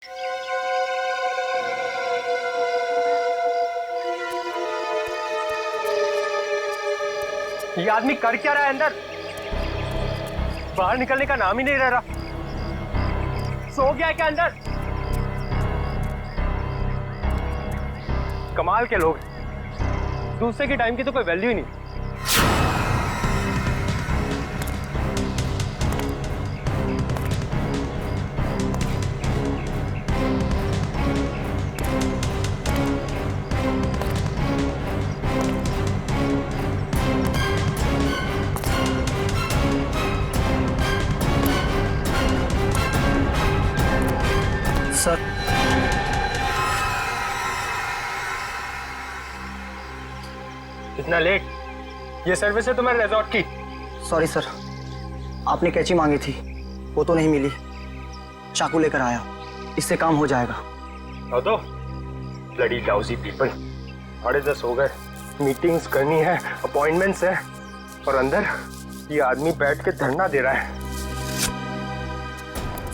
ये आदमी कर क्या रहा है अंदर? बाहर निकलने का नाम ही नहीं ले रहा। सो गया है क्या अंदर? कमाल के लोग, दूसरे के टाइम की तो कोई वैल्यू ही नहीं। सर, इतना लेट? ये सर्विस है तुम्हारे रिजॉर्ट की? सॉरी सर, आपने कैंची मांगी थी, वो तो नहीं मिली। चाकू लेकर आया, इससे काम हो जाएगा। तो ब्लडी लाउजी पीपल, 10:30 हो गए, मीटिंग्स करनी है, अपॉइंटमेंट्स है, और अंदर ये आदमी बैठ के धरना दे रहा है।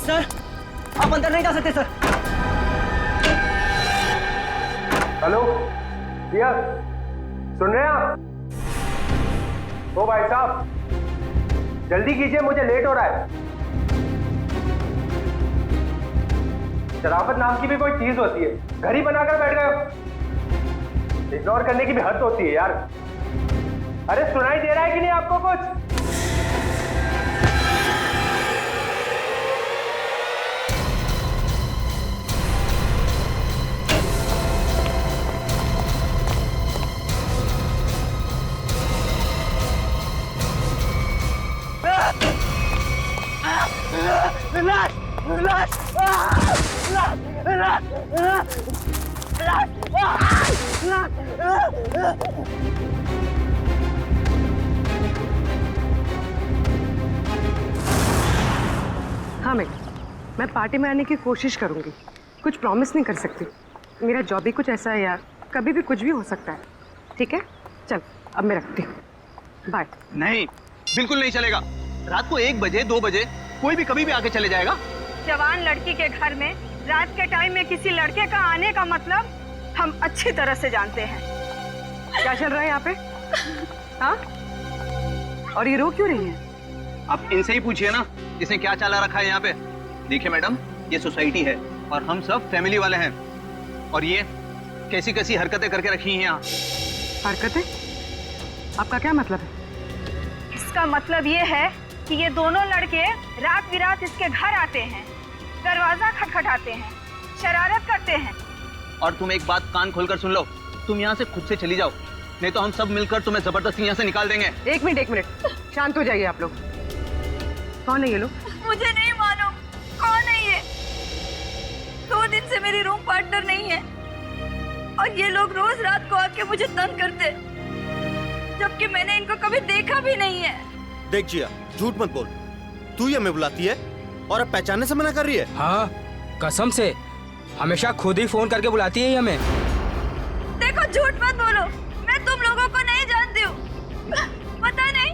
सर, आप अंदर नहीं जा सकते सर। हेलो भैया, सुन रहे हैं आप? ओ भाई साहब, जल्दी कीजिए, मुझे लेट हो रहा है। शराफत नाम की भी कोई चीज होती है, घर ही बनाकर बैठ गए हो। इग्नोर करने की भी हद होती है यार। अरे सुनाई दे रहा है कि नहीं आपको कुछ? हाँ मैं पार्टी में आने की कोशिश करूंगी, कुछ प्रॉमिस नहीं कर सकती। मेरा जॉब ही कुछ ऐसा है यार, कभी भी कुछ भी हो सकता है। ठीक है, चल अब मैं रखती हूँ, बाय। नहीं, बिल्कुल नहीं चलेगा। रात को 1 बजे 2 बजे कोई भी कभी भी आके चले जाएगा। जवान लड़की के घर में रात के टाइम में किसी लड़के का आने का मतलब हम अच्छी तरह से जानते हैं। क्या चल रहा है यहाँ पे? हाँ, और ये रो क्यों रही है? आप इनसे ही पूछिए ना, इसने क्या चाला रखा है यहाँ पे। देखिए मैडम, ये सोसाइटी है और हम सब फैमिली वाले हैं, और ये कैसी कैसी हरकतें करके रखी हैं यहाँ। हरकतें? आपका क्या मतलब है? इसका मतलब ये है कि ये दोनों लड़के रात बिरात इसके घर आते हैं, दरवाजा खटखटाते हैं, शरारत करते हैं। और तुम एक बात कान खोलकर सुन लो, तुम यहाँ से खुद से चली जाओ, नहीं तो हम सब मिलकर तुम्हें जबरदस्ती यहाँ से निकाल देंगे। एक मिनट, शांत हो जाइए आप लोग। कौन है ये लोग? मुझे नहीं मालूम कौन है ये। 2 दिन से मेरी रूम पार्टनर नहीं है और ये लोग रोज रात को आके मुझे तंग करते, जबकि मैंने इनको कभी देखा भी नहीं है। देख जिया, झूठ मत बोल। तू ही हमें बुलाती है और अब पहचानने से मना कर रही है। हाँ, कसम से हमेशा खुद ही फोन करके बुलाती है हमें। देखो, झूठ मत बोलो, मैं तुम लोगों को नहीं जानती हूँ। पता नहीं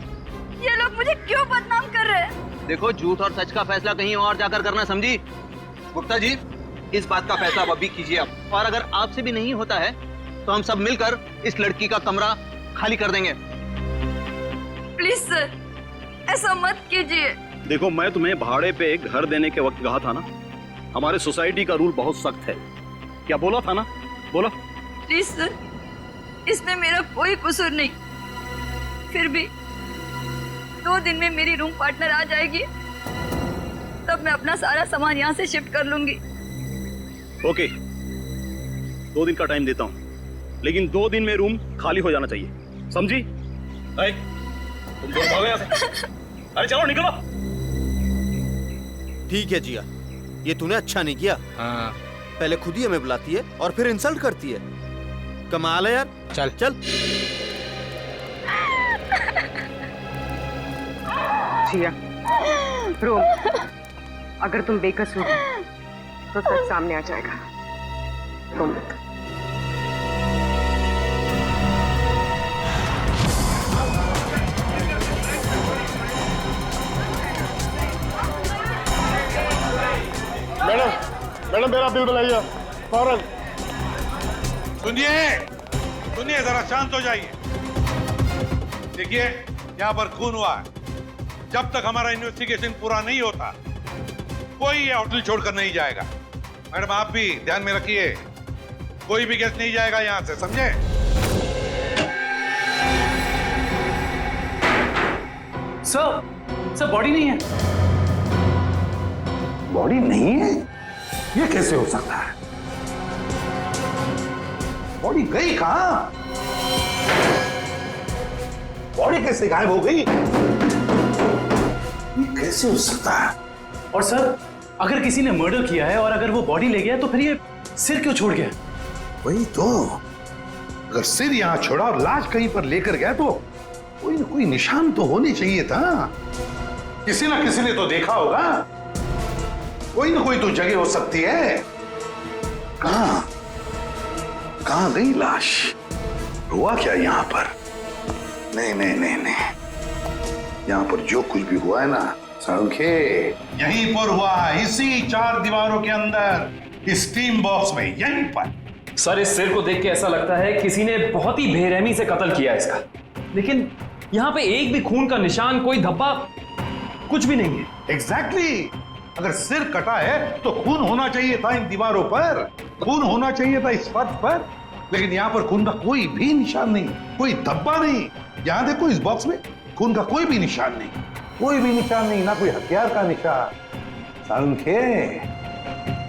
ये लोग मुझे क्यों बदनाम कर रहे हैं। देखो, झूठ और सच का फैसला कहीं और जाकर करना, समझी? गुप्ता जी, इस बात का फैसला आप अभी कीजिए आप, और अगर आपसे भी नहीं होता है तो हम सब मिलकर इस लड़की का कमरा खाली कर देंगे। प्लीज सर, ऐसा मत कीजिए। देखो, मैं तुम्हें भाड़े पे एक घर देने के वक्त कहा था ना, हमारे सोसाइटी का रूल बहुत सख्त है। क्या बोला था ना? बोलो। प्लीज सर, इसमें मेरा कोई कसूर नहीं। फिर भी 2 दिन में मेरी रूम पार्टनर आ जाएगी, तब मैं अपना सारा सामान यहाँ से शिफ्ट कर लूंगी। ओके, 2 दिन का टाइम देता हूँ, लेकिन 2 दिन में रूम खाली हो जाना चाहिए, समझी? तुम दोनों भागो यहाँ से। अरे चलो निकलो। ठीक है जिया, ये तूने अच्छा नहीं किया। हाँ। पहले खुद ही हमें बुलाती है और फिर इंसल्ट करती है। कमाल है यार। चल चल। जिया, रोम, अगर तुम बेकसूर हो तो सच सामने आ जाएगा। रोम, मैडम, मैडम मेरा बिल बनाइए फौरन। सुनिए सुनिए, जरा शांत हो जाइए। देखिए, यहाँ पर खून हुआ है। जब तक हमारा इन्वेस्टिगेशन पूरा नहीं होता कोई ये होटल छोड़कर नहीं जाएगा। मैडम आप भी ध्यान में रखिए, कोई भी गेस्ट नहीं जाएगा यहाँ से, समझे? सर बॉडी नहीं है। बॉडी नहीं है? ये कैसे हो सकता है? बॉडी गई कहां? बॉडी कैसे गायब हो गई? ये कैसे हो सकता है? और सर, अगर किसी ने मर्डर किया है और अगर वो बॉडी ले गया तो फिर ये सिर क्यों छोड़ गया? वही तो, अगर सिर यहां छोड़ा और लाश कहीं पर लेकर गया तो कोई ना कोई निशान तो होने चाहिए था। किसी ना किसी ने तो देखा होगा। कोई ना कोई तो जगह हो सकती है। कहां गई लाश? हुआ क्या यहां पर? नहीं नहीं नहीं नहीं, यहां पर जो कुछ भी हुआ है ना सांखे, यहीं पर हुआ है, इसी 4 दीवारों के अंदर, स्टीम बॉक्स में, यहीं पर। सर, इस सिर को देख के ऐसा लगता है किसी ने बहुत ही बेरहमी से कत्ल किया इसका। लेकिन यहाँ पे एक भी खून का निशान, कोई धब्बा, कुछ भी नहीं है। एग्जैक्टली। अगर सिर कटा है तो खून होना चाहिए था इन दीवारों पर, खून होना चाहिए था इस फर्श पर, लेकिन यहाँ पर खून का कोई भी निशान नहीं, कोई धब्बा नहीं। यहाँ देखो, इस बॉक्स में खून का कोई भी निशान नहीं, कोई भी निशान नहीं, ना कोई हथियार का निशान। सांखे,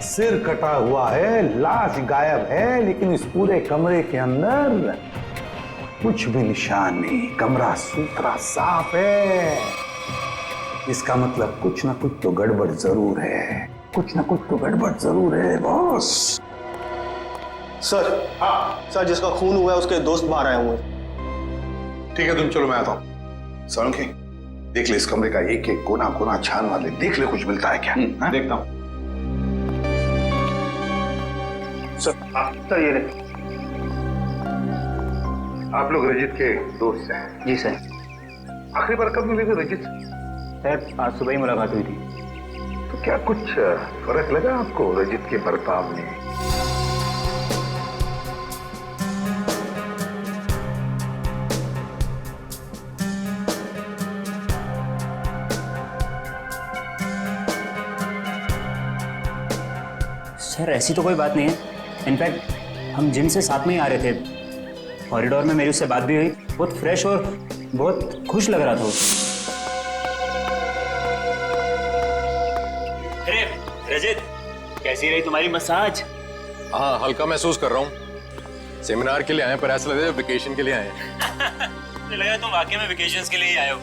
सिर कटा हुआ है, लाश गायब है, लेकिन इस पूरे कमरे के अंदर कुछ भी निशान नहीं, कमरा सुथरा साफ है। इसका मतलब कुछ ना कुछ तो गड़बड़ जरूर है, कुछ ना कुछ तो गड़बड़ जरूर है बॉस। सर, हाँ सर, जिसका खून हुआ है उसके दोस्त बाहर आए हुए। ठीक है, तुम चलो, मैं आता हूँ। सांखे, देख ले इस कमरे का एक एक कोना कोना छान वाले, देख ले कुछ मिलता है क्या। देखता हूँ। सर ये रहे। आप लोग रजित के दोस्त हैं? जी सर। आखिरी बार कब मिले थे रजित? सर, आज सुबह ही मुलाकात हुई थी। तो क्या कुछ फर्क लगा आपको रजित के बर्ताव में? सर, ऐसी तो कोई बात नहीं है। इनफैक्ट हम जिम से साथ में ही आ रहे थे, कॉरिडोर में मेरी उससे बात भी हुई। बहुत फ्रेश और बहुत खुश लग रहा था। अरे रजित, कैसी रही तुम्हारी मसाज? हाँ, हल्का महसूस कर रहा हूँ। सेमिनार के लिए आए पर ऐसा लगा वेकेशन के लिए आए हैं। मुझे लगा तुम वाकई में वेकेशंस के लिए ही आए हो।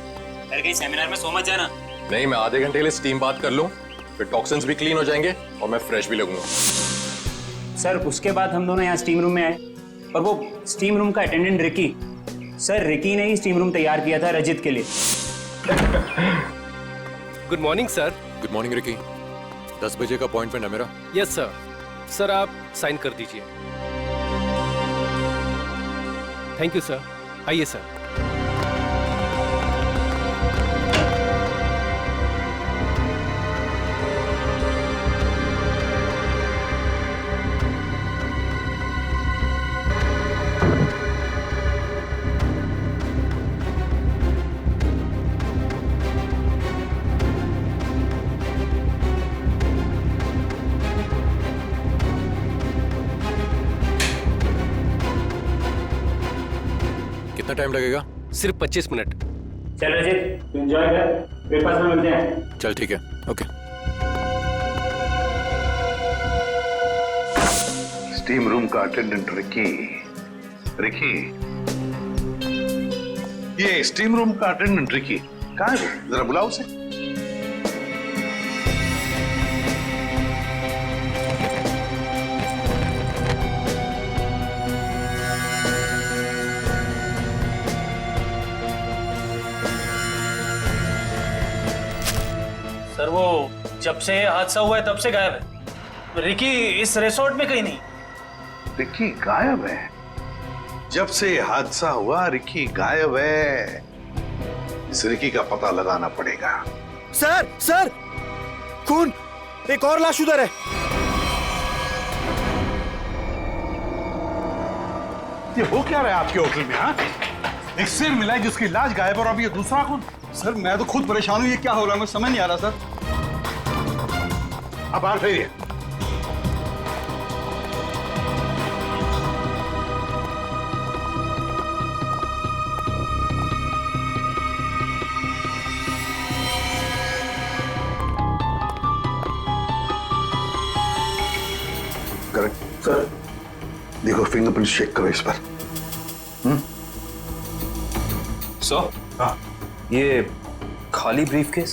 अरे कहीं सेमिनार में सो मत जाना। नहीं, मैं आधे घंटे के लिए स्टीम बात कर लूँ, फिर टॉक्सिन्स भी क्लीन हो जाएंगे और मैं फ्रेश भी लगूंगा। सर, उसके बाद हम दोनों यहाँ स्टीम रूम में आए और वो स्टीम रूम का अटेंडेंट रिकी, सर रिकी ने ही स्टीम रूम तैयार किया था रजित के लिए। Good morning sir. Good morning Ricky. 10 बजे का अपॉइंटमेंट है मेरा। Yes sir. सर आप साइन कर दीजिए। Thank you sir. आइए सर। कितना टाइम लगेगा? सिर्फ 25 मिनट। चल रजित, एंजॉय कर, ब्रेकफास्ट में मिलते हैं। चल ठीक है, ओके। स्टीम रूम का अटेंडेंट रिकी। रिकी, ये स्टीम रूम का अटेंडेंट रिकी कहाँ है? जरा बुलाओ उसे। सर, वो जब से हादसा हुआ है तब से गायब है। रिकी इस रिसोर्ट में कहीं नहीं। रिकी गायब है? जब से हादसा हुआ रिकी गायब है। इस रिकी का पता लगाना पड़ेगा। सर, खून, एक और लाश उधर है। ये हो क्या रहा है आपके होटल में? हाँ, एक सिर मिला है जिसकी लाश गायब और अब ये दूसरा खून। सर मैं तो खुद परेशान हूँ, ये क्या हो रहा है मुझे समझ नहीं आ रहा सर। अब बाहर फेरिए। करेक्ट सर, देखो फिंगरप्रिंट चेक करो इस पर। सर हाँ, ये खाली ब्रीफकेस,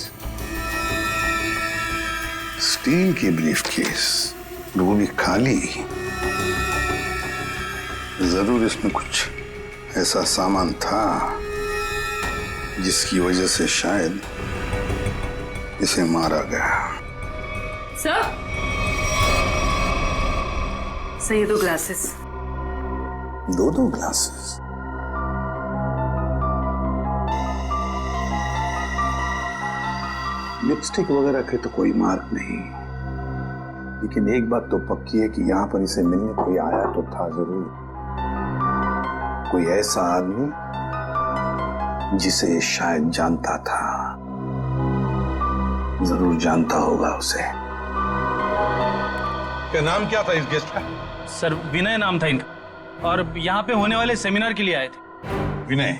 स्टील की ब्रीफकेस, वो भी खाली। जरूर इसमें कुछ ऐसा सामान था जिसकी वजह से शायद इसे मारा गया। सर, ये 2 ग्लासेस। 2 ग्लासेस? लिपस्टिक वगैरह के तो कोई मार्क नहीं, लेकिन एक बात तो पक्की है कि यहाँ पर इसे मिलने कोई आया तो था जरूर। कोई ऐसा आदमी जिसे ये शायद जानता था, जरूर जानता होगा उसे। क्या नाम क्या था इस गेस्ट का? सर विनय नाम था इनका, और यहाँ पे होने वाले सेमिनार के लिए आए थे। विनय?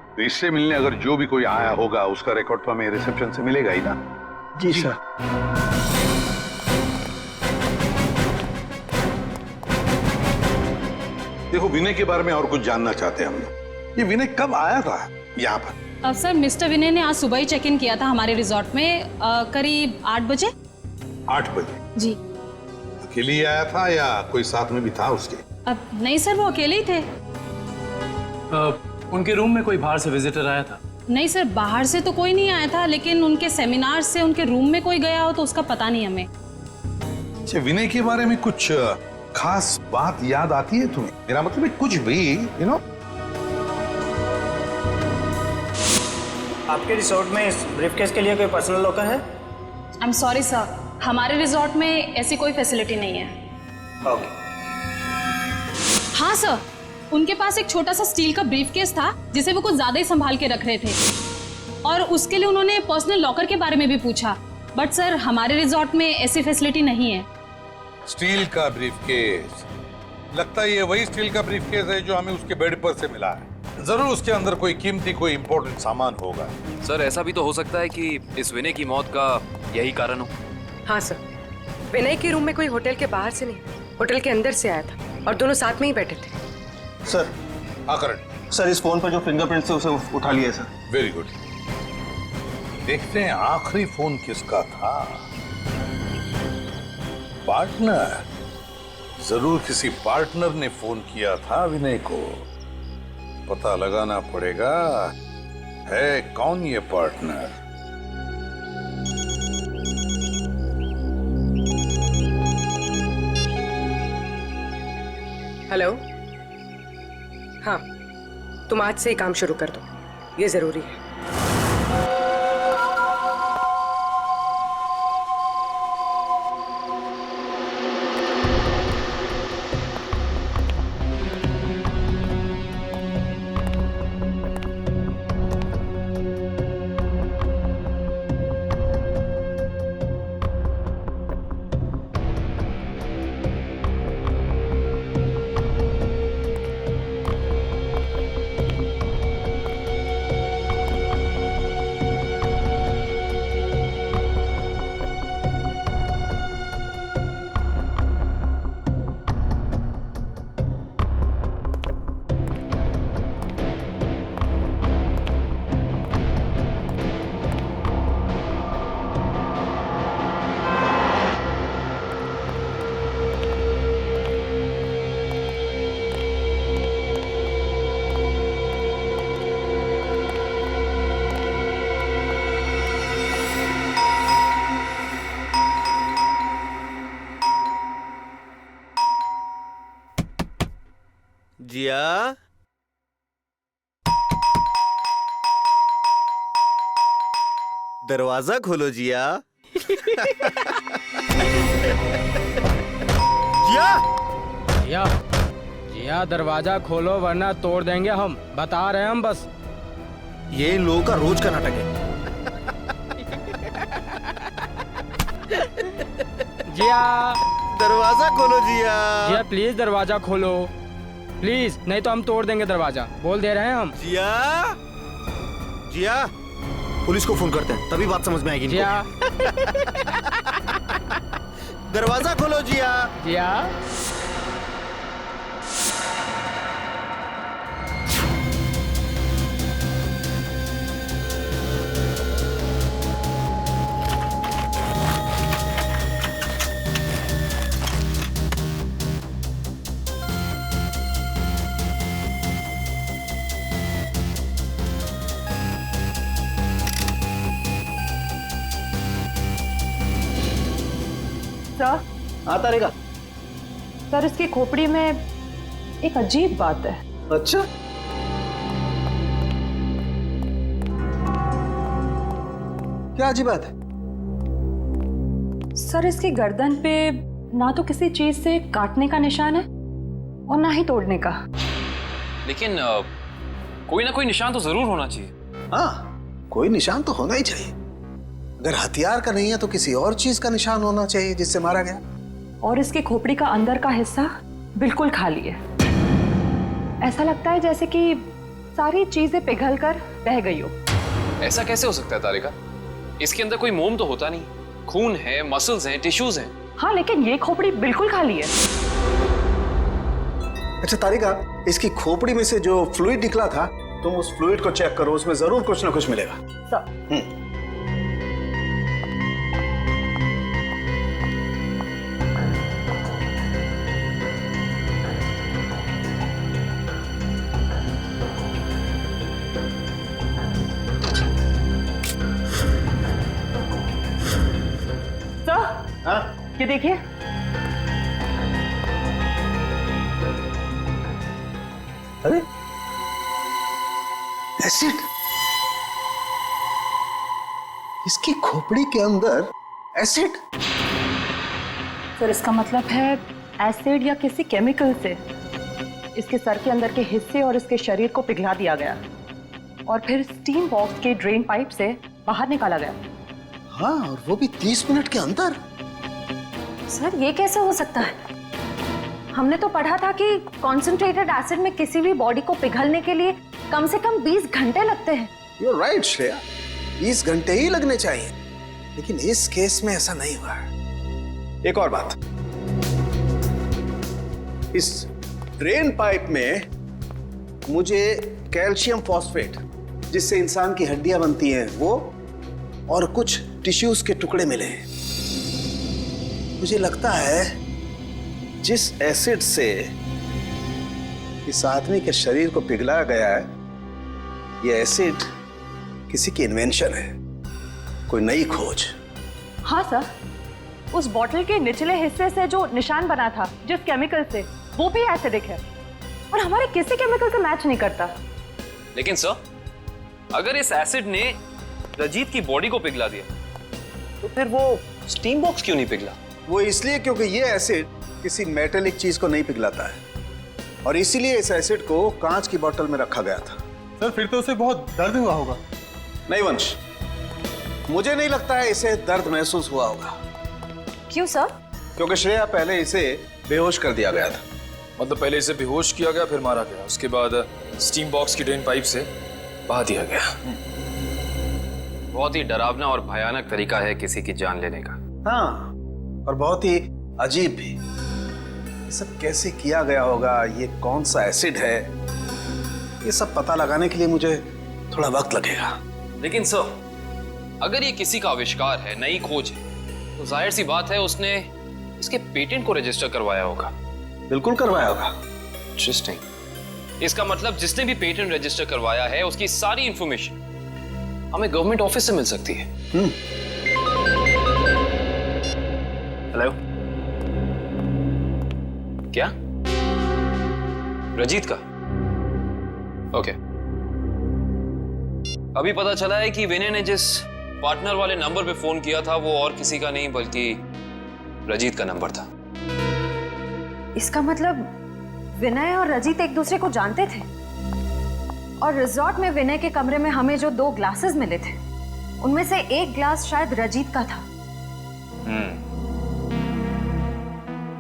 तो इससे मिलने अगर जो भी कोई आया होगा उसका रिकॉर्ड तो हमें रिसेप्शन से मिलेगा ही ना? जी सर। देखो, विनय के बारे में और कुछ जानना चाहते हैं हम लोग। ये विनय कब आया था यहाँ पर? अब सर मिस्टर विनय ने आज सुबह ही चेक इन किया था हमारे रिजॉर्ट में, करीब 8 बजे। 8 बजे? जी। अकेले ही आया था या कोई साथ में भी था उसके? अब नहीं सर, वो अकेले ही थे। उनके रूम में कोई बाहर से विजिटर आया था? नहीं सर, बाहर से तो कोई नहीं आया था, लेकिन उनके सेमिनार से उनके रूम में कोई गया हो तो उसका पता नहीं हमें। अच्छा, विनय के बारे में कुछ खास बात याद आती है तुम्हें? मेरा मतलब है कुछ भी, यू नो। आपके रिसोर्ट में इस ब्रीफकेस के लिए कोई पर्सनल लॉकर है? आई एम सॉरी सर, हमारे रिजॉर्ट में ऐसी कोई फैसिलिटी नहीं है। ओके। हाँ सर, उनके पास एक छोटा सा स्टील का ब्रीफकेस था जिसे वो कुछ ज्यादा ही संभाल के रख रहे थे, और उसके लिए उन्होंने पर्सनल लॉकर के बारे में भी पूछा, बट सर हमारे रिजॉर्ट में ऐसी फैसिलिटी नहीं है। स्टील का ब्रीफकेस? लगता है ये वही स्टील का ब्रीफकेस है जो हमें उसके बेड पर से मिला है। जरूर उसके अंदर कोई कीमती, कोई इंपॉर्टेंट सामान होगा। सर ऐसा भी तो हो सकता है कि इस विनय की मौत का यही कारण हो। हाँ सर, विनय के रूम में कोई होटल के बाहर से नहीं, होटल के अंदर से आया था और दोनों साथ में ही बैठे थे। सर। हाँ करण। सर, इस फोन पर जो फिंगरप्रिंट थे उसे उठा लिया सर। Very good. देखते हैं आखिरी फोन किसका था। पार्टनर? जरूर किसी पार्टनर ने फोन किया था विनय को। पता लगाना पड़ेगा है कौन ये पार्टनर। हेलो। हाँ, तुम आज से ही काम शुरू कर दो, ये जरूरी है। जिया, दरवाजा खोलो जिया। जिया, जिया, जिया दरवाजा खोलो वरना तोड़ देंगे हम, बता रहे हैं हम बस। ये इन लोगों का रोज का नाटक है। जिया दरवाजा खोलो जिया। जिया प्लीज दरवाजा खोलो प्लीज, नहीं तो हम तोड़ देंगे दरवाजा, बोल दे रहे हैं हम। जिया जिया पुलिस को फोन करते हैं तभी बात समझ में आएगी इनको। जिया दरवाजा खोलो जिया। जिया सर, आता रहेगा। सर इसकी खोपड़ी में एक अजीब बात है। अच्छा, क्या अजीब बात है? सर इसकी गर्दन पे ना तो किसी चीज से काटने का निशान है और ना ही तोड़ने का। लेकिन कोई ना कोई निशान तो जरूर होना चाहिए। हाँ, कोई निशान तो होना ही चाहिए। अगर हथियार का नहीं है तो किसी और चीज का निशान होना चाहिए जिससे मारा गया। और इसकी खोपड़ी का अंदर का हिस्सा बिल्कुल खाली है। ऐसा लगता है जैसे कि सारी चीजें पिघलकर बह गई हो। ऐसा कैसे हो सकता है तारिका? इसके अंदर कोई मोम तो होता नहीं, खून है, मसल्स हैं, टिश्यूज हैं। हाँ, लेकिन ये खोपड़ी बिल्कुल खाली है। अच्छा तारिका, इसकी खोपड़ी में से जो फ्लूइड निकला था, तुम उस फ्लूइड को चेक करो, उसमें जरूर कुछ ना कुछ मिलेगा। सर ये देखिए, अरे एसिड, इसकी खोपड़ी के अंदर एसिड। सर इसका मतलब है एसिड या किसी केमिकल से इसके सर के अंदर के हिस्से और इसके शरीर को पिघला दिया गया और फिर स्टीम बॉक्स के ड्रेन पाइप से बाहर निकाला गया। हाँ, और वो भी 30 मिनट के अंदर। सर ये कैसे हो सकता है? हमने तो पढ़ा था कि कॉन्सेंट्रेटेड एसिड में किसी भी बॉडी को पिघलने के लिए कम से कम 20 घंटे लगते हैं। You're right, श्रेया, 20 घंटे ही लगने चाहिए, लेकिन इस केस में ऐसा नहीं हुआ। एक और बात, इस ड्रेन पाइप में मुझे कैल्शियम फॉस्फेट, जिससे इंसान की हड्डियां बनती हैं, वो और कुछ टिश्यूज के टुकड़े मिले हैं। मुझे लगता है जिस एसिड से इस आदमी के शरीर को पिघलाया गया है, यह एसिड किसी की इन्वेंशन है, कोई नई खोज। हाँ सर, उस बॉटल के निचले हिस्से से जो निशान बना था जिस केमिकल से, वो भी एसिडिक है और हमारे किसी केमिकल से मैच नहीं करता। लेकिन सर, अगर इस एसिड ने रजीत की बॉडी को पिघला दिया तो फिर वो स्टीम बॉक्स क्यों नहीं पिघला? वो इसलिए क्योंकि ये एसिड किसी मेटेलिक चीज को नहीं पिघलाता है और इसीलिए इस एसिड को कांच की बोतल में रखा गया था। सर फिर तो उसे बहुत दर्द हुआ होगा। नहीं वंश, मुझे नहीं लगता है इसे दर्द महसूस हुआ होगा। क्यों सर? क्योंकि श्रेया पहले इसे बेहोश कर दिया गया था। मतलब पहले इसे बेहोश किया गया, फिर मारा गया, उसके बाद स्टीम बॉक्स की ड्रेन पाइप से बहा दिया गया। बहुत ही डरावना और भयानक तरीका है किसी की जान लेने का। हाँ, और बहुत ही अजीब भी। ये सब कैसे किया गया होगा, ये कौन सा एसिड है, ये सब पता लगाने के लिए मुझे थोड़ा वक्त लगेगा। लेकिन सर, अगर ये किसी का आविष्कार है, नई खोज है, तो जाहिर सी बात है उसने इसके पेटेंट को रजिस्टर करवाया होगा। बिल्कुल करवाया होगा। इंटरेस्टिंग। इसका मतलब जिसने भी पेटेंट रजिस्टर करवाया है उसकी सारी इंफॉर्मेशन हमें गवर्नमेंट ऑफिस से मिल सकती है। हेलो, क्या? रजीत का? ओके। अभी पता चला है कि विनय ने जिस पार्टनर वाले नंबर पे फोन किया था वो और किसी का नहीं बल्कि रजीत का नंबर था। इसका मतलब विनय और रजित एक दूसरे को जानते थे और रिजॉर्ट में विनय के कमरे में हमें जो 2 ग्लासेस मिले थे उनमें से एक ग्लास शायद रजित का था।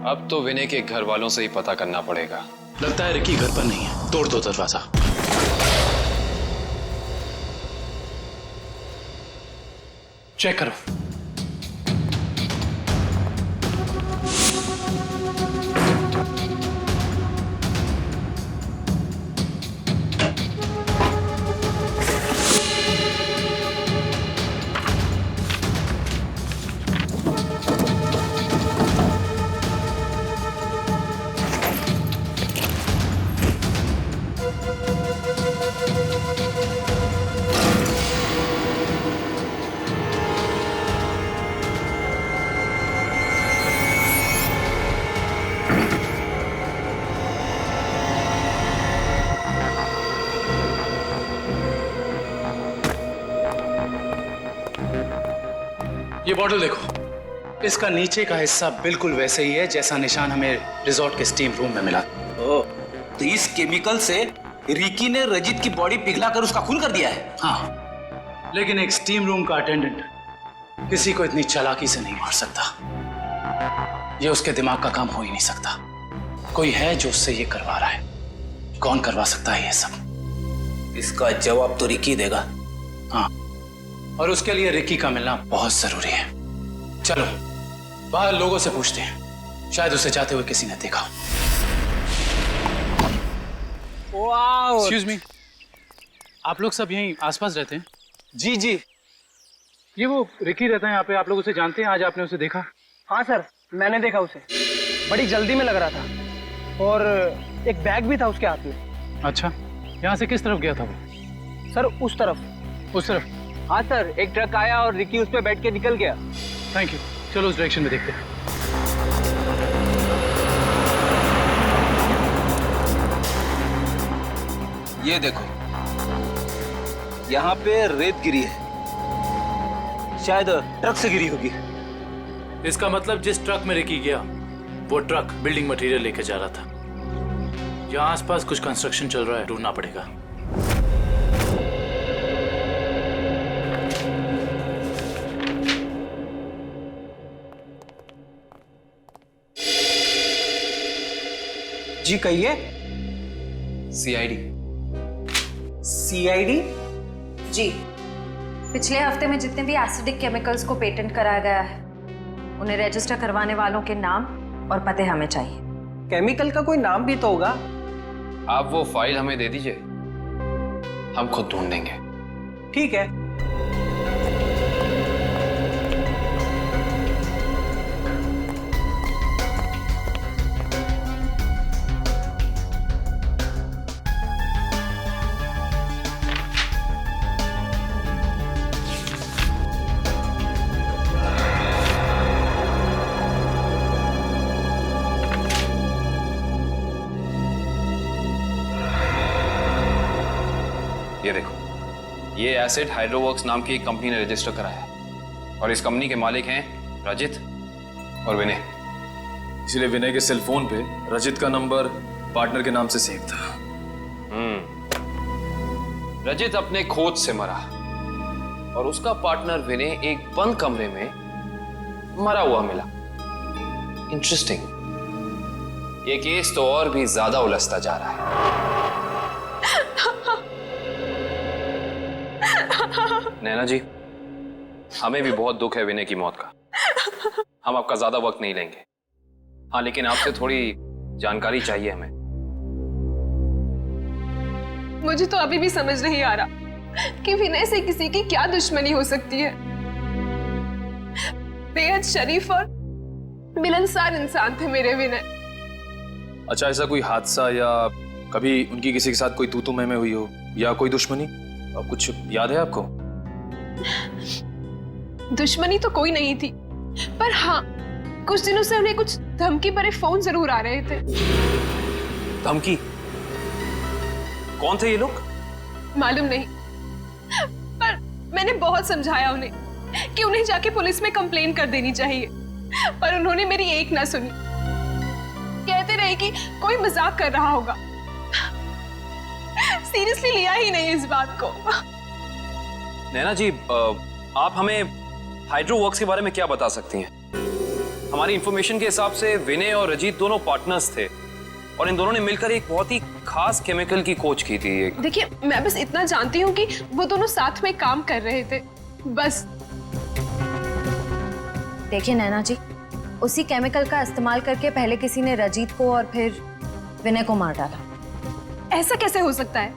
अब तो विनय के घर वालों से ही पता करना पड़ेगा। लगता है रिकी घर पर नहीं है, तोड़ दो दरवाजा। चेक करो। ये बॉटल देखो, इसका नीचे का हिस्सा बिल्कुल वैसे ही है जैसा निशान हमें रिजॉर्ट के स्टीम रूम में मिला। ओह, तो इस केमिकल से रिकी ने रजित की बॉडी पिघलाकर उसका खून कर दिया है। हाँ, लेकिन एक स्टीम रूम का अटेंडेंट किसी को इतनी चालाकी से नहीं मार सकता। ये उसके दिमाग का काम हो ही नहीं सकता। कोई है जो उससे ये करवा रहा है। कौन करवा सकता है ये सब? इसका जवाब तो रिकी देगा। हाँ, और उसके लिए रिकी का मिलना बहुत जरूरी है। चलो बाहर लोगों से पूछते हैं, शायद उसे जाते हुए किसी ने देखा। एक्सक्यूज मी, आप लोग सब यहीं आसपास रहते हैं? जी जी। ये वो रिकी रहता है यहाँ पे, आप लोग उसे जानते हैं? आज आपने उसे देखा? हाँ सर, मैंने देखा उसे। बड़ी जल्दी में लग रहा था और एक बैग भी था उसके हाथ में। अच्छा, यहाँ से किस तरफ गया था वो? सर उस तरफ। उस तरफ? हाँ सर, एक ट्रक आया और रिकी उस पे बैठ के निकल गया। थैंक यू, चलो उस डायरेक्शन में देखते हैं। ये देखो, यहाँ पे रेत गिरी है, शायद ट्रक से गिरी होगी। इसका मतलब जिस ट्रक में रिकी गया वो ट्रक बिल्डिंग मटेरियल लेकर जा रहा था। यहाँ आसपास कुछ कंस्ट्रक्शन चल रहा है, ढूंढना पड़ेगा। जी कहिए। सीआईडी। सीआईडी? जी, पिछले हफ्ते में जितने भी एसिडिक केमिकल्स को पेटेंट कराया गया है उन्हें रजिस्टर करवाने वालों के नाम और पते हमें चाहिए। केमिकल का कोई नाम भी तो होगा। आप वो फाइल हमें दे दीजिए, हम खुद ढूंढ लेंगे। ठीक है। ये देखो, ये एसिड हाइड्रोवर्क्स नाम की एक कंपनी ने रजिस्टर कराया है और इस कंपनी के मालिक हैं रजित और विनय। इसलिए विनय के सेल फोन पे रजित का नंबर पार्टनर के नाम से सेव था। रजित अपने खोज से मरा और उसका पार्टनर विनय एक बंद कमरे में मरा हुआ मिला। इंटरेस्टिंग। ये केस तो और भी ज्यादा उलझता जा रहा है। नैना जी, हमें भी बहुत दुख है विनय की मौत का। हम आपका ज्यादा वक्त नहीं लेंगे। हाँ, लेकिन आपसे थोड़ी जानकारी चाहिए हमें। मुझे तो अभी भी समझ नहीं आ रहा कि विनय से किसी की क्या दुश्मनी हो सकती है। बेहद शरीफ और मिलनसार इंसान थे मेरे विनय। अच्छा, ऐसा कोई हादसा या कभी उनकी किसी के साथ कोई तू मैं हुई हो या कोई दुश्मनी, कुछ याद है आपको? दुश्मनी तो कोई नहीं थी, पर हाँ, कुछ दिनों से उन्हें कुछ धमकी भरे फोन जरूर आ रहे थे। धमकी? कौन थे ये लोग? मालूम नहीं, पर मैंने बहुत समझाया उन्हें कि उन्हें जाके पुलिस में कंप्लेन कर देनी चाहिए, पर उन्होंने मेरी एक ना सुनी। कहते रहे नहीं कि कोई मजाक कर रहा होगा। सीरियसली लिया ही नहीं इस बात को। नैना जी, आप हमें हाइड्रो वर्क्स के बारे में क्या बता सकती हैं? हमारी इंफॉर्मेशन के हिसाब से विनय और रजीत दोनों पार्टनर्स थे और इन दोनों ने मिलकर एक बहुत ही खास केमिकल की खोज की थी। देखिए, मैं बस इतना जानती हूँ कि वो दोनों साथ में काम कर रहे थे, बस। देखिए नैना जी, उसी केमिकल का इस्तेमाल करके पहले किसी ने रजीत को और फिर विनय को मार डाला। ऐसा कैसे हो सकता है?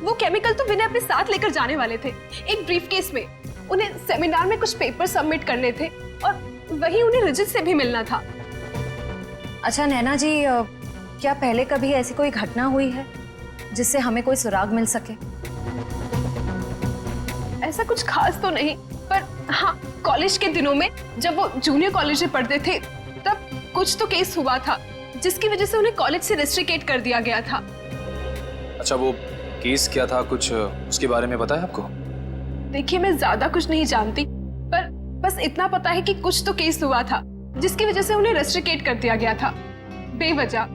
वो केमिकल तो विनय अपने साथ लेकर जाने वाले थे, एक ब्रीफकेस में। उन्हें सेमिनार में कुछ पेपर सबमिट करने थे और वहीं उन्हें रजित से भी मिलना था। अच्छा नैना जी, क्या पहले कभी ऐसी कोई घटना हुई है जिससे हमें कोई सुराग मिल सके? ऐसा कुछ खास तो नहीं, पर हाँ, कॉलेज के दिनों में जब वो जूनियर कॉलेज में पढ़ते थे तब कुछ तो केस हुआ था जिसकी वजह से उन्हें कॉलेज से रेस्ट्रिकेट कर दिया गया था। अच्छा, वो केस क्या था, कुछ उसके बारे में पता है आपको? देखिए, मैं ज्यादा कुछ नहीं जानती, पर बस इतना पता है कि कुछ तो केस हुआ था जिसकी वजह से उन्हें रेस्ट्रिकेट कर दिया गया था बेवजह।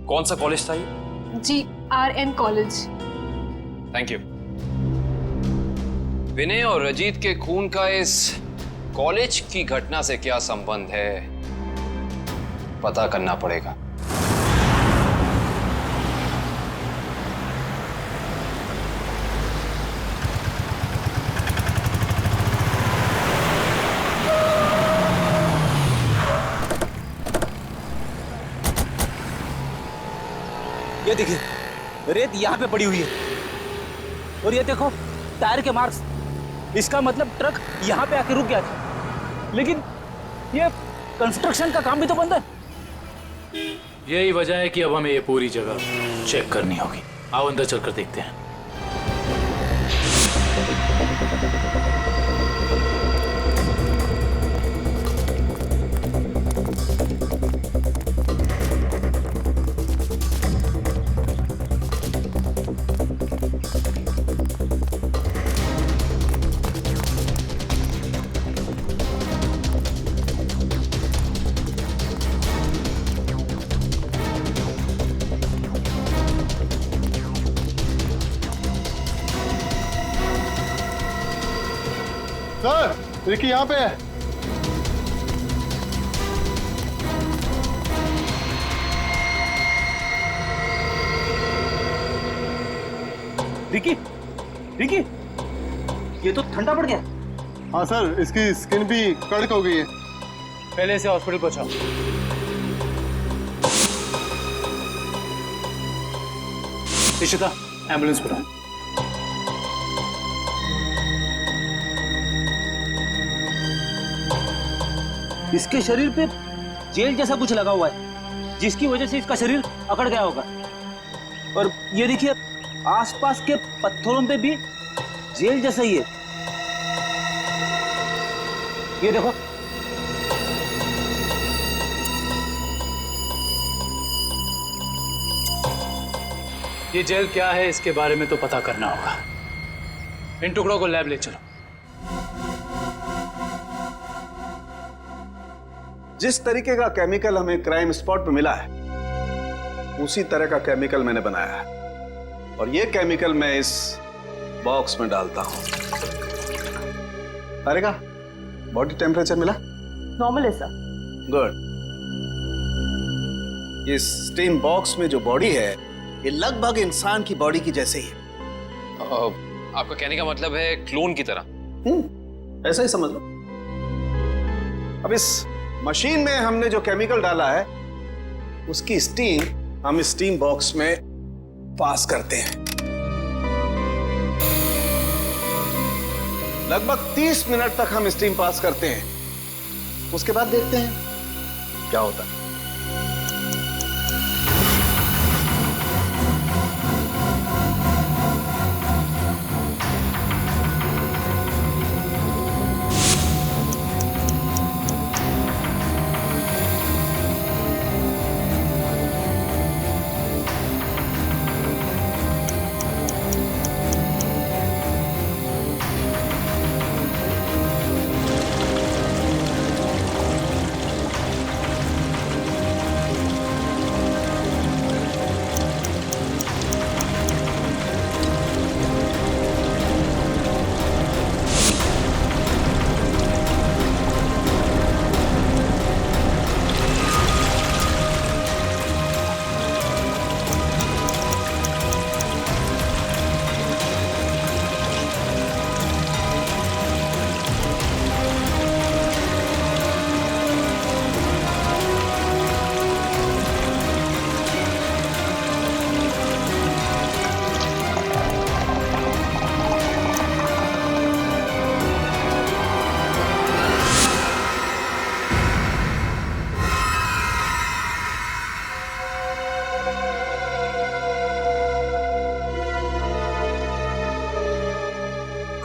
कौन सा कॉलेज था ये? GRN college. Thank you. Vinay और रजीत के खून का इस कॉलेज की घटना से क्या संबंध है, पता करना पड़ेगा। ये देखिए, रेत यहाँ पे पड़ी हुई है और ये देखो टायर के मार्क्स। इसका मतलब ट्रक यहाँ पे आके रुक गया था, लेकिन ये कंस्ट्रक्शन का काम भी तो बंद है। यही वजह है कि अब हमें ये पूरी जगह चेक करनी होगी। आओ अंदर चलकर देखते हैं। सर, रिकी यहाँ पे है। रिकी, रिकी, ये तो ठंडा पड़ गया। हाँ सर, इसकी स्किन भी कड़क हो गई है। पहले इसे हॉस्पिटल पहुंचाओ। इशिता, एम्बुलेंस बुलाओ। इसके शरीर पे जेल जैसा कुछ लगा हुआ है, जिसकी वजह से इसका शरीर अकड़ गया होगा। और ये देखिए, आसपास के पत्थरों पे भी जेल जैसा ही है। ये देखो, ये जेल क्या है इसके बारे में तो पता करना होगा। इन टुकड़ों को लैब ले चलो। जिस तरीके का केमिकल हमें क्राइम स्पॉट पे मिला है, उसी तरह का केमिकल मैंने बनाया है और ये केमिकल मैं इस बॉक्स में डालता हूं। अरे का बॉडी टेम्परेचर मिला? नॉर्मल है सर। गुड। इस स्टीम बॉक्स में जो बॉडी है, ये लगभग इंसान की बॉडी की जैसे ही है। आपका कहने का मतलब है क्लोन की तरह? ऐसा ही समझ लो। अब इस मशीन में हमने जो केमिकल डाला है, उसकी स्टीम हम इस स्टीम बॉक्स में पास करते हैं। लगभग 30 मिनट तक हम स्टीम पास करते हैं। उसके बाद देखते हैं क्या होता है।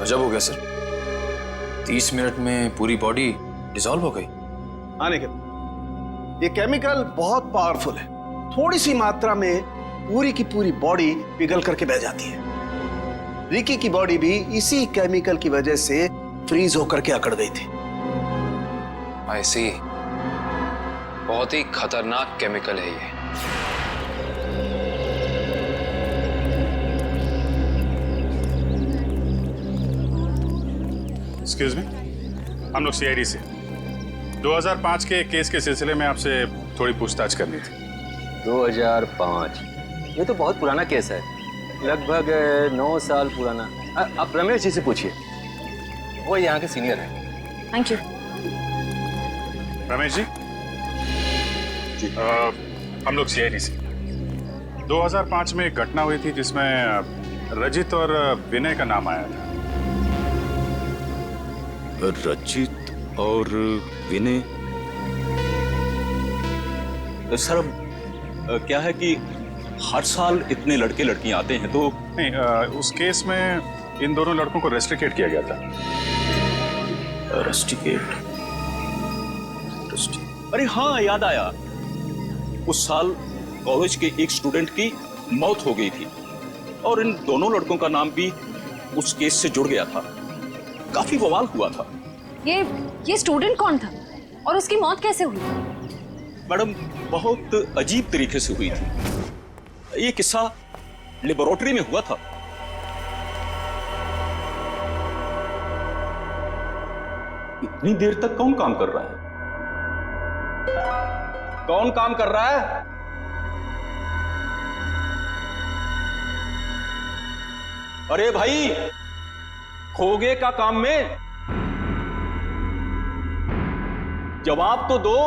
गजब हो गया सर, 30 मिनट में पूरी बॉडी डिसॉल्व हो गई। हाँ निखिल, ये केमिकल बहुत पावरफुल है। थोड़ी सी मात्रा में पूरी की पूरी बॉडी पिघल करके बह जाती है। रिकी की बॉडी भी इसी केमिकल की वजह से फ्रीज होकर के अकड़ गई थी। आई सी, बहुत ही खतरनाक केमिकल है ये। एक्सक्यूज मी, हम लोग सीआईडी से 2005 के केस के सिलसिले में आपसे थोड़ी पूछताछ करनी थी। 2005? ये तो बहुत पुराना केस है, लगभग 9 साल पुराना। आप रमेश जी से पूछिए, वो यहाँ के सीनियर हैं। Thank you. रमेश जी, हम लोग सीआईडी से 2005 में एक घटना हुई थी जिसमें रजित और विनय का नाम आया था। रजित और विनय? सर क्या है कि हर साल इतने लड़के लड़कियां आते हैं तो नहीं, उस केस में इन दोनों लड़कों को रेस्ट्रिकेट किया गया था। रेस्ट्रिकेट? अरे हाँ, याद आया, उस साल कॉलेज के एक स्टूडेंट की मौत हो गई थी और इन दोनों लड़कों का नाम भी उस केस से जुड़ गया था। काफी बवाल हुआ था। ये स्टूडेंट कौन था और उसकी मौत कैसे हुई? मैडम, बहुत अजीब तरीके से हुई थी। ये किस्सा लेबोरेटरी में हुआ था। इतनी देर तक कौन काम कर रहा है? कौन काम कर रहा है? अरे भाई, खोगे का काम में जवाब तो दो,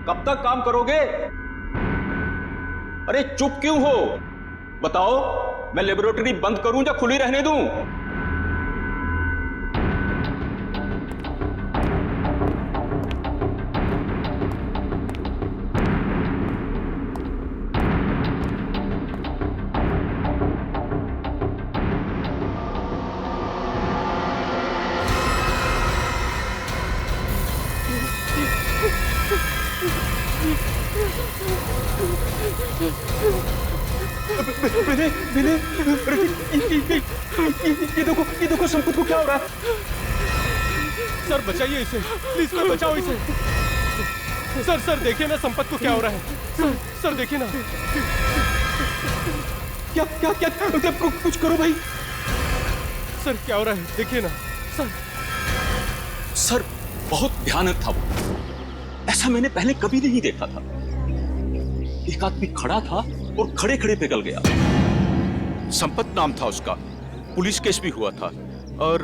कब तक काम करोगे? अरे चुप क्यों हो? बताओ, मैं लेबोरेटरी बंद करूं या खुली रहने दूं? ये देखो संपत को क्या हो रहा है? सर बचाइए इसे, प्लीज सर, बचाओ इसे। सर देखिए ना संपत को क्या हो रहा है। सर देखिए ना। क्या कुछ करो भाई। सर क्या हो रहा है, देखिए ना। सर बहुत भयानक था वो, ऐसा मैंने पहले कभी नहीं देखा था। एक आदमी खड़ा था और खड़े खड़े पिघल गया। संपत नाम था उसका, पुलिस केस भी हुआ था और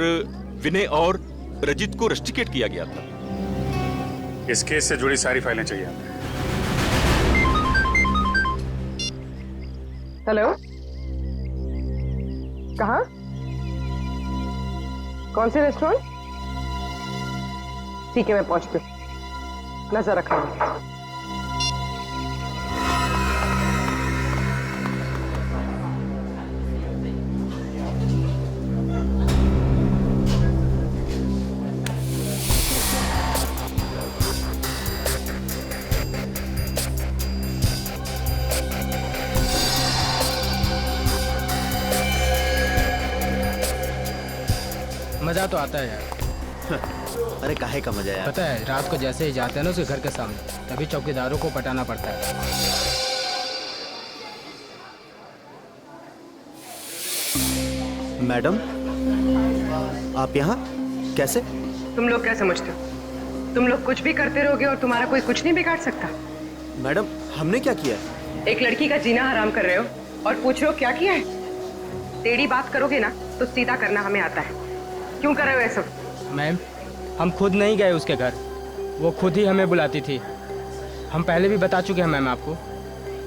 विनय और रजित को रेस्ट्रिकेट किया गया था। इस केस से जुड़ी सारी फाइलें चाहिए। हेलो, कहाँ? कौन से रेस्टोरेंट? ठीक है, मैं पहुंचती हूँ, नजर रखना। मजा तो आता है यार। अरे काहे का मजा यार? पता है, रात को जैसे ही जाते हैं ना उसके घर के सामने, तभी चौकीदारों को पटाना पड़ता है। मैडम, आप यहाँ कैसे? तुम लोग क्या समझते हो? तुम लोग कुछ भी करते रहोगे और तुम्हारा कोई कुछ नहीं बिगाड़ सकता। मैडम, हमने क्या किया? एक लड़की का जीना हराम कर रहे हो और पूछ रहे हो क्या किया है? टेढ़ी बात करोगे ना तो सीधा करना हमें आता है। क्यों कर रहे हो ऐसा? मैम, हम खुद नहीं गए उसके घर, वो खुद ही हमें बुलाती थी। हम पहले भी बता चुके हैं मैम आपको।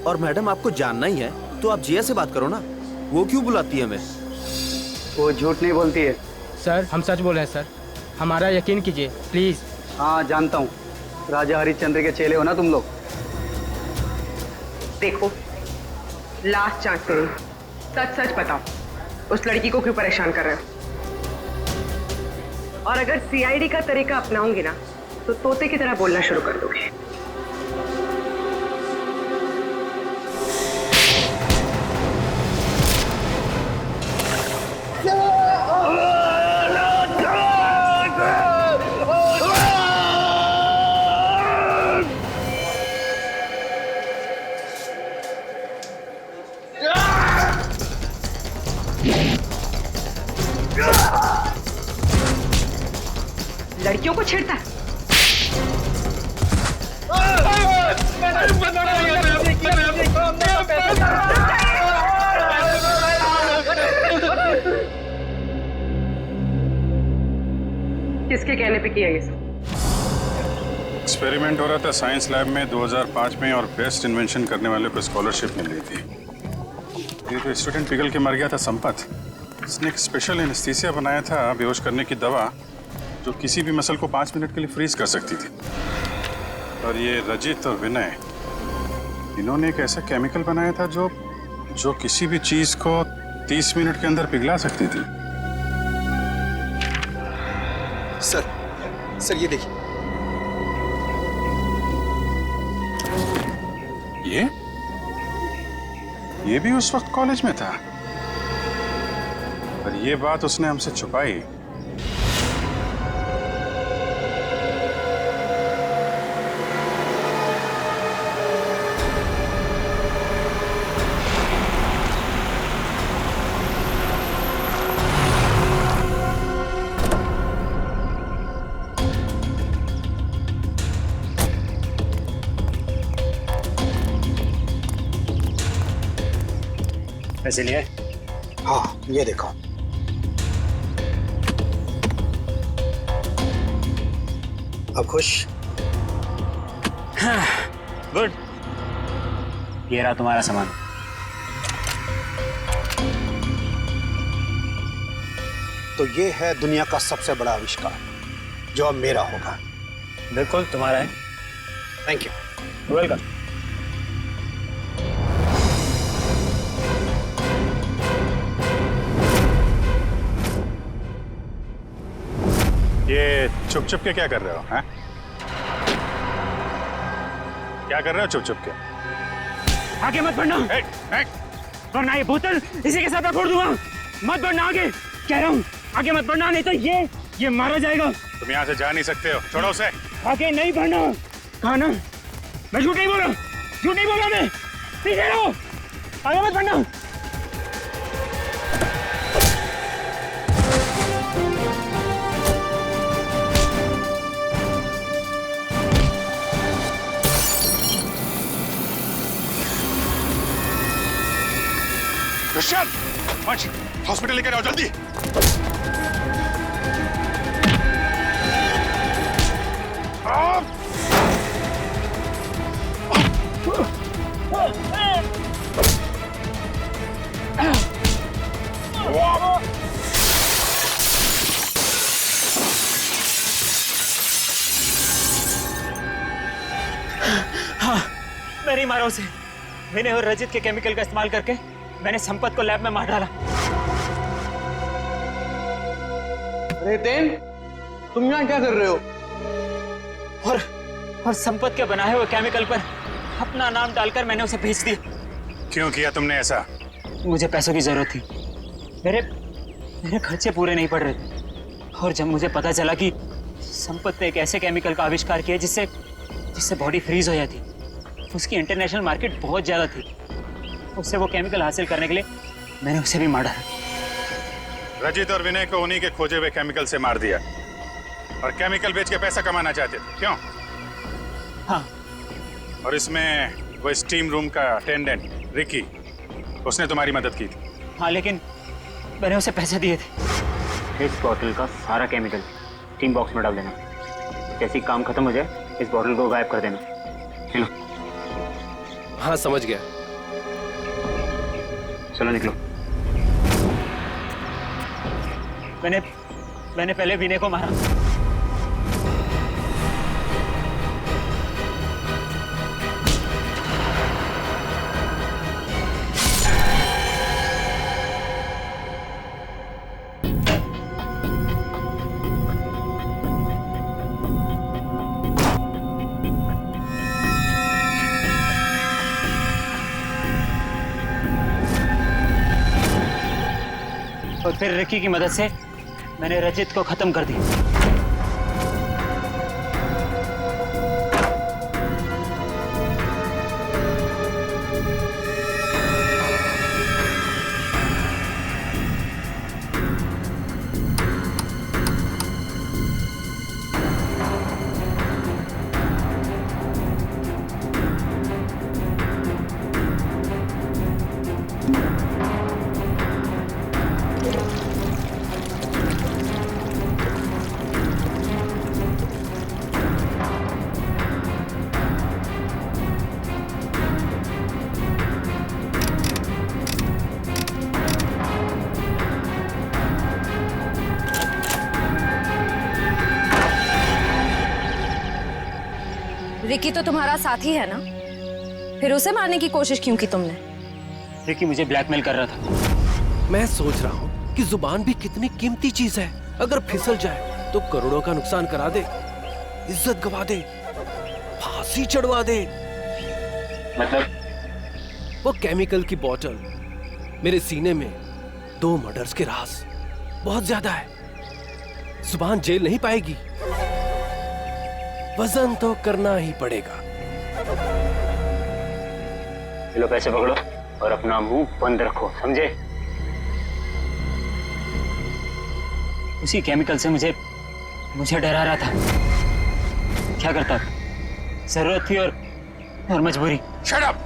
और मैडम, आपको जानना ही है तो आप जिया से बात करो ना, वो क्यों बुलाती है हमें? वो झूठ नहीं बोलती है। सर हम सच बोल रहे हैं सर, हमारा यकीन कीजिए प्लीज। हाँ जानता हूँ, राजा हरिश्चंद्र के चेले हो ना तुम लोग। देखो, लास्ट चांस करो, सच सच बताओ, उस लड़की को क्यों परेशान कर रहे हो? और अगर सीआईडी का तरीका अपनाऊंगी ना तो तोते की तरह बोलना शुरू कर दोगे। लड़कियों को छेड़ता है। किसके कहने पे किया ये सब? एक्सपेरिमेंट हो रहा था साइंस लैब में 2005 में और बेस्ट इन्वेंशन करने वाले को स्कॉलरशिप मिल रही थी। ये तो स्टूडेंट पिघल के मर गया था संपत। इसने एक स्पेशल एनेस्थीसिया बनाया था बेहोश करने की दवा जो किसी भी मसल को 5 मिनट के लिए फ्रीज कर सकती थी। और ये रजित और विनय, इन्होंने एक ऐसा केमिकल बनाया था जो किसी भी चीज को 30 मिनट के अंदर पिघला सकती थी। सर ये देखिए। ये भी उस वक्त कॉलेज में था, पर ये बात उसने हमसे छुपाई। पैसे लिए? हाँ, ये देखो। अब खुश? गुड। ये रहा तुम्हारा सामान। तो ये है दुनिया का सबसे बड़ा आविष्कार जो अब मेरा होगा। बिल्कुल तुम्हारा है। Thank you. वेलकम। ये छुप छुप के क्या कर रहे हो? हैं? क्या कर रहे हो छुप छुप के? आगे मत बढ़ना, वरना ये बोतल इसी के साथ मैं फोड़ दूंगा। मत बढ़ना आगे, कह रहा हूँ आगे मत बढ़ना, नहीं तो ये मारा जाएगा। तुम यहाँ से जा नहीं सकते हो, छोड़ो उसे। आगे नहीं बढ़ना। कहा ना, मैं झूठ नहीं बोला, झूठ नहीं बोला मैं। पीछे रहो, आगे मत बढ़ना। क्रिश्चियन, हॉस्पिटल लेकर आओ जल्दी। हाँ, मैंने ही मारा उसे। मैंने और रजित के केमिकल का इस्तेमाल करके मैंने संपत को लैब में मार डाला। रेतेन, तुम यहाँ क्या कर रहे हो? और संपत के बनाए हुए केमिकल पर अपना नाम डालकर मैंने उसे भेज दिया। क्यों किया तुमने ऐसा? मुझे पैसों की जरूरत थी। मेरे खर्चे पूरे नहीं पड़ रहे थे। और जब मुझे पता चला कि संपत ने एक ऐसे केमिकल का आविष्कार किया जिससे बॉडी फ्रीज हो जाती, उसकी इंटरनेशनल मार्केट बहुत ज्यादा थी। उससे वो केमिकल हासिल करने के लिए मैंने उसे भी मारा। रजित और विनय को उन्हीं के खोजे हुए केमिकल से मार दिया और केमिकल बेच के पैसा कमाना चाहते थे, क्यों? हाँ। और इसमें वो स्टीम रूम का अटेंडेंट रिकी, उसने तुम्हारी मदद की थी। हाँ, लेकिन मैंने उसे पैसे दिए थे। इस बॉटल का सारा केमिकल टीम बॉक्स में डाल देना। जैसे ही काम खत्म हो जाए इस बॉटल को गायब कर देना। चलो। हाँ, समझ गया। चलो निकलो। मैंने पहले विनय को मारा। फिर रिकी की मदद से मैंने रजित को खत्म कर दिया। रिकी तो तुम्हारा साथी है ना, फिर उसे मारने की कोशिश क्यों की तुमने? रिकी मुझे ब्लैकमेल कर रहा था। मैं सोच रहा हूँ कि जुबान भी कितनी कीमती चीज है, अगर फिसल जाए तो करोड़ों का नुकसान करा दे, इज्जत गवा दे, फांसी चढ़वा दे। मतलब? वो केमिकल की बोतल मेरे सीने में 2 मर्डर्स के राज बहुत ज्यादा है। जुबान जेल नहीं पाएगी, वजन तो करना ही पड़ेगा। लो पैसे पकड़ो और अपना मुंह बंद रखो, समझे? उसी केमिकल से मुझे डरा रहा था। क्या करता? जरूरत थी और मजबूरी। Shut up!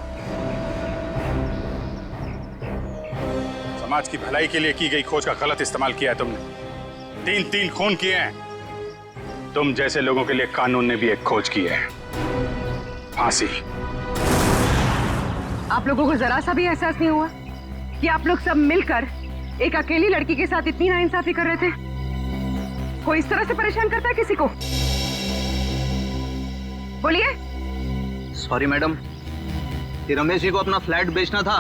समाज की भलाई के लिए की गई खोज का गलत इस्तेमाल किया है तुमने। 3 खून किए हैं। तुम जैसे लोगों के लिए कानून ने भी एक खोज की है, फांसी। आप लोगों को जरा सा भी एहसास नहीं हुआ कि आप लोग सब मिलकर एक अकेली लड़की के साथ इतनी नाइंसाफी कर रहे थे? कोई इस तरह से परेशान करता है किसी को? बोलिए। सॉरी मैडम, ये रमेश जी को अपना फ्लैट बेचना था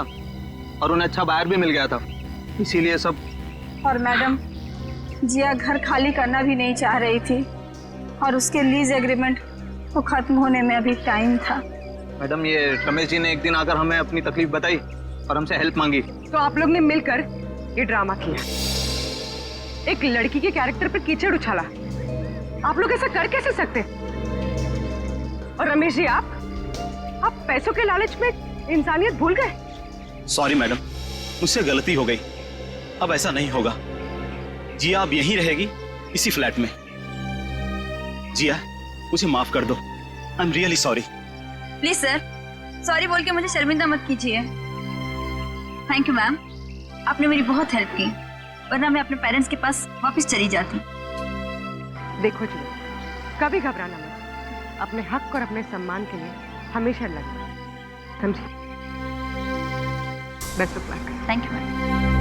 और उन्हें अच्छा बायर भी मिल गया था, इसीलिए सब। और मैडम, जिया घर खाली करना भी नहीं चाह रही थी और उसके लीज एग्रीमेंट को खत्म होने में अभी टाइम था। मैडम, ये रमेश जी ने एक दिन आकर हमें अपनी तकलीफ बताई और हमसे हेल्प मांगी। तो आप लोग ने मिलकर ये ड्रामा किया, एक लड़की के कैरेक्टर पर कीचड़ उछाला। आप लोग ऐसा कर कैसे सकते? और रमेश जी, आप पैसों के लालच में इंसानियत भूल गए। सॉरी मैडम, मुझसे गलती हो गई, अब ऐसा नहीं होगा। जिया अब यहीं रहेगी, इसी फ्लैट में। जिया, मुझे माफ कर दो। I am really sorry. Please sir, sorry बोल के मुझे शर्मिंदा मत कीजिए। थैंक यू मैम, आपने मेरी बहुत हेल्प की, वरना मैं अपने पेरेंट्स के पास वापस चली जाती। देखो जी, कभी घबराना मत, अपने हक और अपने सम्मान के लिए हमेशा लड़ना, समझे? Best of luck. Thank you ma'am.